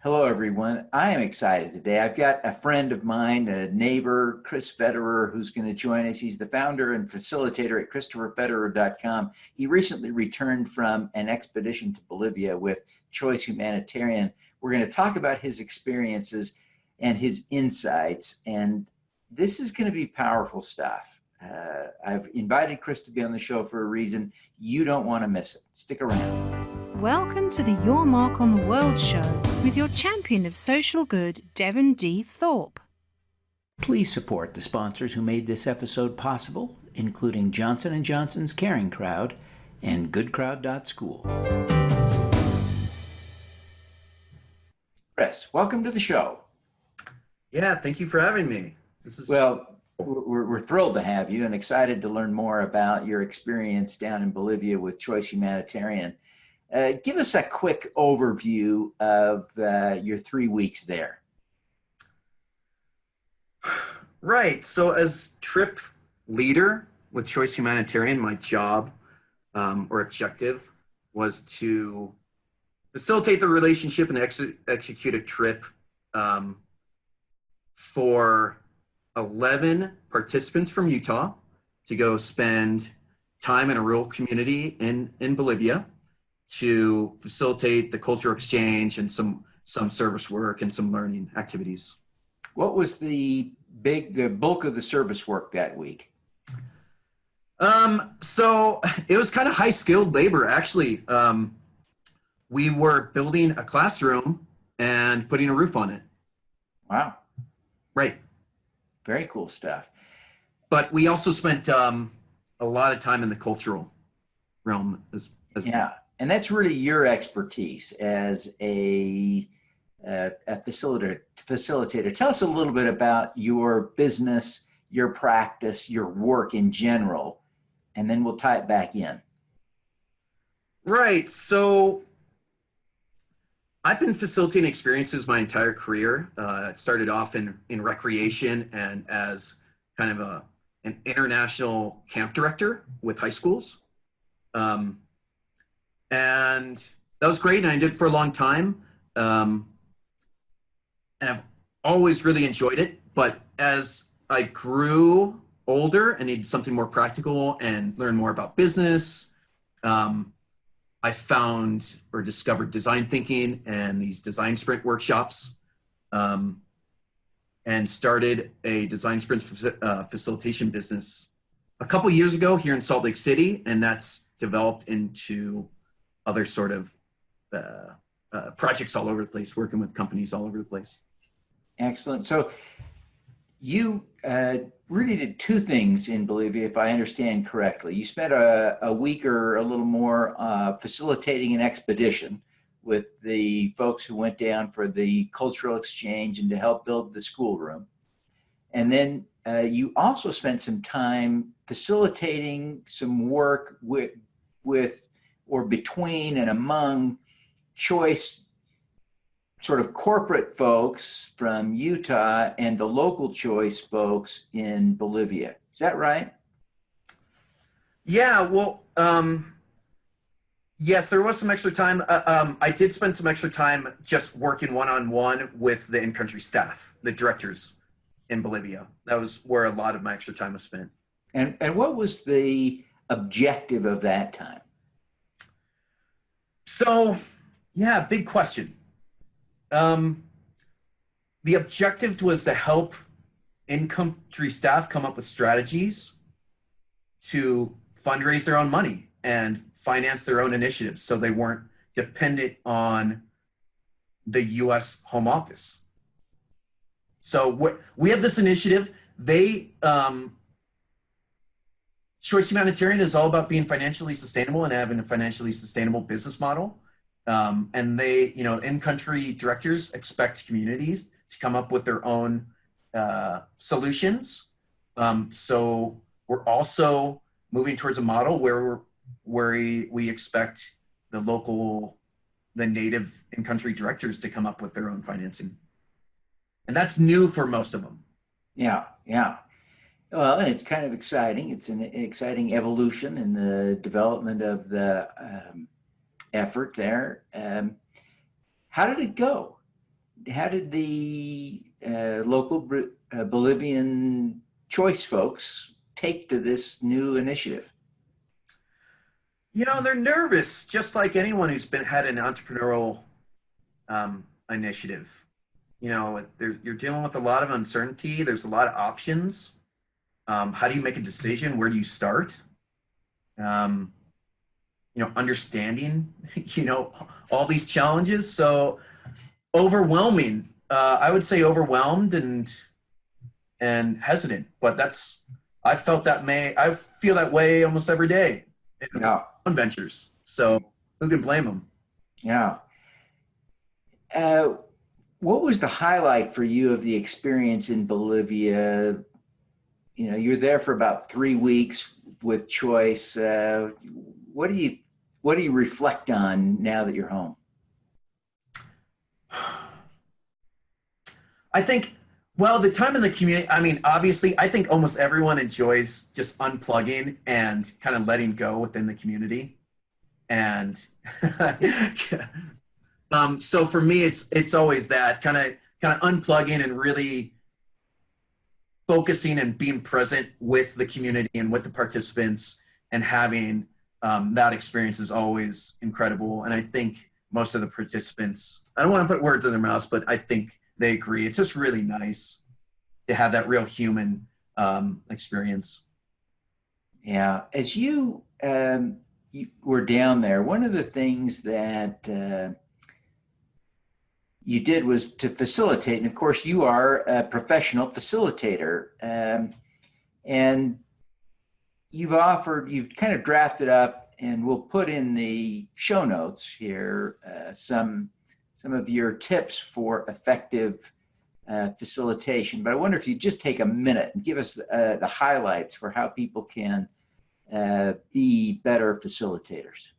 Hello, everyone. I am excited today. I've got a friend of mine, a neighbor, Chris Federer, who's going to join us. He's the founder and facilitator at ChristopherFederer.com. He recently returned from an expedition to Bolivia with CHOICE Humanitarian. We're going to talk about his experiences and his insights, and this is going to be powerful stuff. I've invited Chris to be on the show for a reason. You don't want to miss it. Stick around. Welcome to the Your Mark on the World show with your champion of social good, Devin D. Thorpe. Please support the sponsors who made this episode possible, including Johnson & Johnson's Caring Crowd and GoodCrowd.School. Chris, welcome to the show. Yeah, thank you for having me. Well, we're thrilled to have you and excited to learn more about your experience down in Bolivia with CHOICE Humanitarian. Give us a quick overview of your 3 weeks there. Right. So as trip leader with CHOICE Humanitarian, my job or objective was to facilitate the relationship and execute a trip for 11 participants from Utah to go spend time in a rural community in Bolivia to facilitate the cultural exchange and some service work and some learning activities. What was the bulk of the service work that week? So it was kind of high-skilled labor, actually. We were building a classroom and putting a roof on it. Wow. Right. Very cool stuff. But we also spent a lot of time in the cultural realm as yeah. And that's really your expertise as a facilitator. Tell us a little bit about your business, your practice, your work in general, and then we'll tie it back in. Right. So I've been facilitating experiences my entire career. It started off in recreation and as kind of an international camp director with high schools. And that was great, and I did it for a long time. And I've always really enjoyed it. But as I grew older and needed something more practical and learn more about business, I found or discovered design thinking and these design sprint workshops, and started a design sprint facilitation business a couple years ago here in Salt Lake City, and that's developed into other sort of projects all over the place, working with companies all over the place. Excellent. So you really did two things in Bolivia, if I understand correctly. You spent a week or a little more facilitating an expedition with the folks who went down for the cultural exchange and to help build the schoolroom. And then you also spent some time facilitating some work with or between and among CHOICE sort of corporate folks from Utah and the local CHOICE folks in Bolivia. Is that right? Yeah, well, yes, there was some extra time. I did spend some extra time just working one-on-one with the in-country staff, the directors in Bolivia. That was where a lot of my extra time was spent. And what was the objective of that time? So, yeah, big question. The objective was to help in-country staff come up with strategies to fundraise their own money and finance their own initiatives so they weren't dependent on the U.S. Home Office. So we have this initiative. CHOICE Humanitarian is all about being financially sustainable and having a financially sustainable business model. And they, in-country directors expect communities to come up with their own solutions. So we're also moving towards a model where we expect the native in-country directors to come up with their own financing. And that's new for most of them. Yeah. Well, and it's kind of exciting. It's an exciting evolution in the development of the effort there. How did it go? did the local Bolivian choice folks take to this new initiative? You know, they're nervous, just like anyone who's had an entrepreneurial initiative. You know, you're dealing with a lot of uncertainty. There's a lot of options. How do you make a decision? Where do you start? You know, understanding, you know, all these challenges. So overwhelming. I would say overwhelmed and hesitant, but I feel that way almost every day in Yeah. own ventures. So who can blame them? Yeah. What was the highlight for you of the experience in Bolivia? You know, you're there for about 3 weeks with Choice. What do you reflect on now that you're home? I think, well, the time in the community, I mean, obviously, I think almost everyone enjoys just unplugging and kind of letting go within the community. And so for me, it's always that kind of unplugging and really focusing and being present with the community and with the participants, and having that experience is always incredible. And I think most of the participants, I don't want to put words in their mouths, but I think they agree. It's just really nice to have that real human experience. Yeah. As you were down there, one of the things that you did was to facilitate. And of course, you are a professional facilitator. And you've kind of drafted up, and we'll put in the show notes here some of your tips for effective facilitation. But I wonder if you just take a minute and give us the highlights for how people can be better facilitators.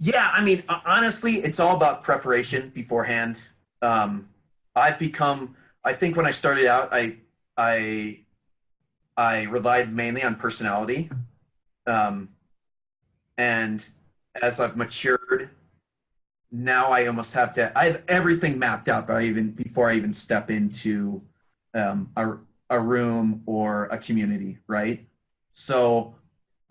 Yeah, I mean, honestly, it's all about preparation beforehand. I think when I started out, I relied mainly on personality. And as I've matured, now I almost I have everything mapped out before I even step into a room or a community, right? So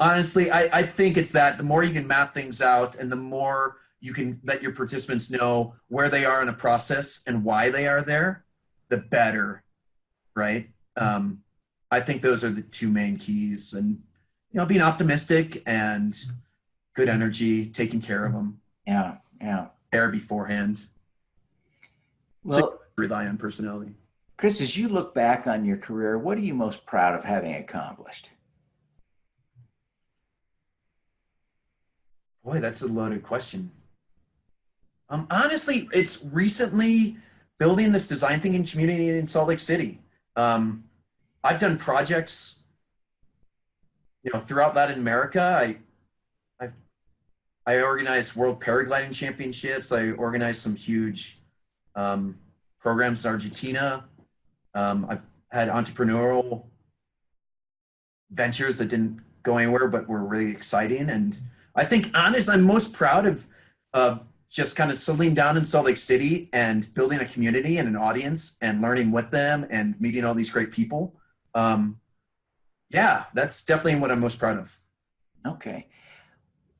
honestly, I think it's that the more you can map things out and the more you can let your participants know where they are in a process and why they are there, the better, right? I think those are the two main keys. And, you know, being optimistic and good energy, taking care of them. Yeah, yeah. Prepare beforehand. Well, So rely on personality. Chris, as you look back on your career, what are you most proud of having accomplished? Boy, that's a loaded question. Honestly, it's recently building this design thinking community in Salt Lake City. I've done projects, you know, throughout Latin America. I organized World Paragliding Championships. I organized some huge programs in Argentina. I've had entrepreneurial ventures that didn't go anywhere, but were really exciting. And I think, honestly, I'm most proud of just kind of settling down in Salt Lake City and building a community and an audience and learning with them and meeting all these great people. Yeah, that's definitely what I'm most proud of. Okay.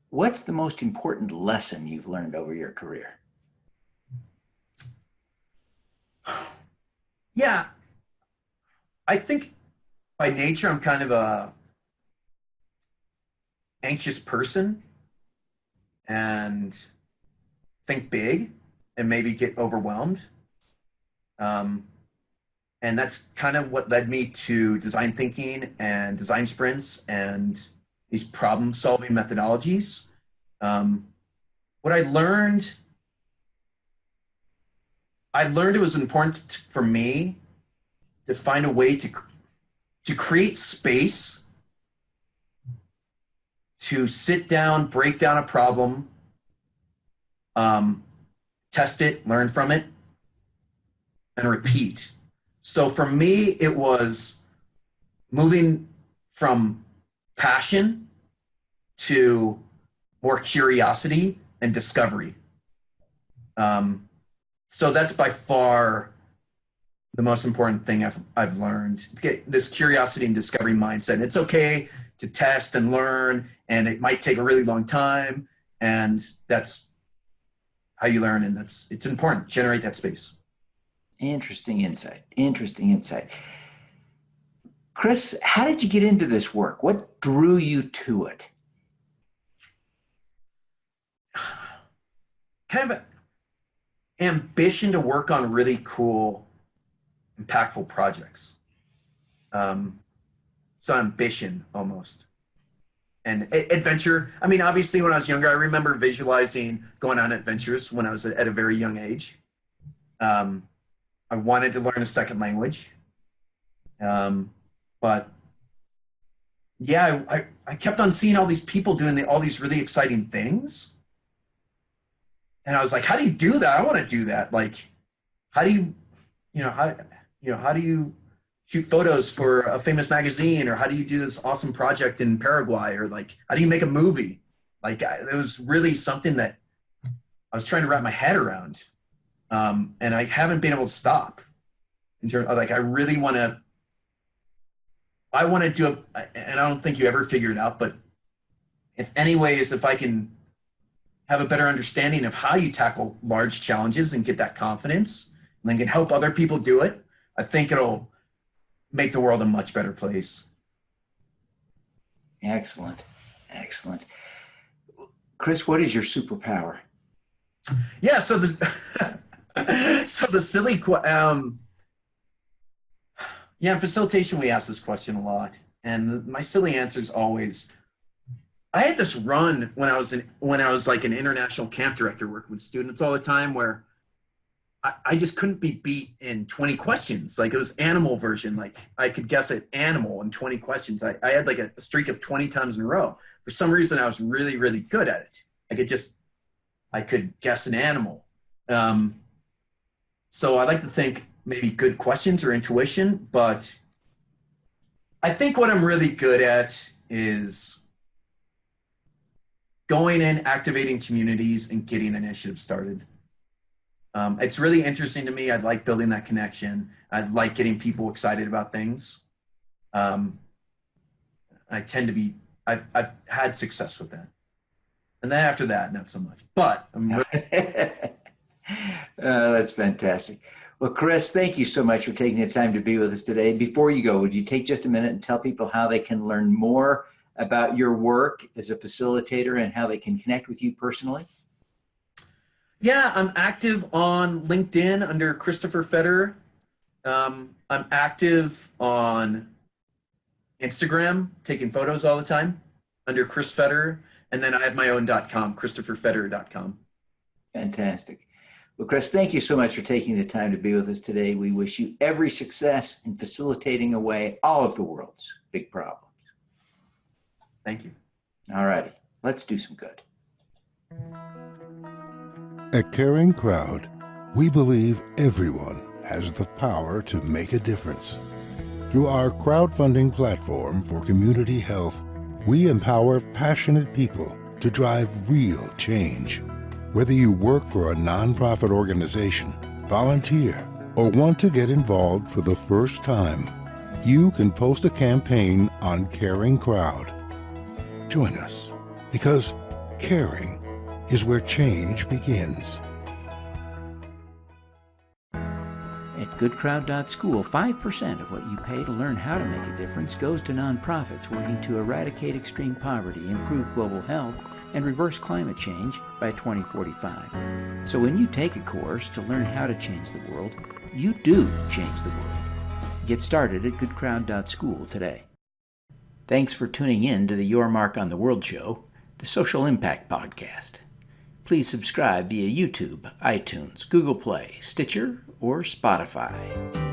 What's the most important lesson you've learned over your career? Yeah, I think by nature, I'm kind of a anxious person and think big and maybe get overwhelmed. And that's kind of what led me to design thinking and design sprints and these problem solving methodologies. What I learned it was important for me to find a way to create space to sit down, break down a problem, test it, learn from it, and repeat. So for me, it was moving from passion to more curiosity and discovery. So that's by far the most important thing I've learned. Get this curiosity and discovery mindset. It's okay to test and learn, and it might take a really long time, and that's how you learn, and it's important. Generate that space. Interesting insight. Interesting insight. Chris, how did you get into this work? What drew you to it? Kind of ambition to work on really cool, impactful projects. So ambition almost. And adventure. I mean, obviously when I was younger, I remember visualizing going on adventures when I was at a very young age. I wanted to learn a second language. But yeah, I kept on seeing all these people doing all these really exciting things. And I was like, how do you do that? I want to do that. Like, how do how do you shoot photos for a famous magazine, or how do you do this awesome project in Paraguay, or like, how do you make a movie? Like, it was really something that I was trying to wrap my head around. And I haven't been able to stop in terms of, like, I want to do it. And I don't think you ever figure it out, but if I can have a better understanding of how you tackle large challenges and get that confidence, and then can help other people do it, I think it'll make the world a much better place. Excellent. Excellent. Chris, what is your superpower? Yeah, so the silly, in facilitation, we ask this question a lot. And my silly answer is always, I had this run when I was like an international camp director working with students all the time, where I just couldn't be beat in 20 questions. Like, it was animal version. Like, I could guess an animal in 20 questions. I had like a streak of 20 times in a row. For some reason, I was really, really good at it. I could guess an animal. So I like to think maybe good questions or intuition, but I think what I'm really good at is going in, activating communities, and getting initiatives started. It's really interesting to me. I like building that connection. I like getting people excited about things. I've had success with that. And then after that, not so much, but I'm really That's fantastic. Well, Chris, thank you so much for taking the time to be with us today. Before you go, would you take just a minute and tell people how they can learn more about your work as a facilitator and how they can connect with you personally? Yeah, I'm active on LinkedIn under Christopher Federer. I'm active on Instagram, taking photos all the time under Chris Federer. And then I have my own .com, ChristopherFederer.com. Fantastic. Well, Chris, thank you so much for taking the time to be with us today. We wish you every success in facilitating away all of the world's big problems. Thank you. All righty, let's do some good. At Caring Crowd, we believe everyone has the power to make a difference. Through our crowdfunding platform for community health, we empower passionate people to drive real change. Whether you work for a nonprofit organization, volunteer, or want to get involved for the first time, you can post a campaign on Caring Crowd. Join us, because caring is where change begins. At goodcrowd.school, 5% of what you pay to learn how to make a difference goes to nonprofits working to eradicate extreme poverty, improve global health, and reverse climate change by 2045. So when you take a course to learn how to change the world, you do change the world. Get started at goodcrowd.school today. Thanks for tuning in to the Your Mark on the World show, the Social Impact Podcast. Please subscribe via YouTube, iTunes, Google Play, Stitcher, or Spotify.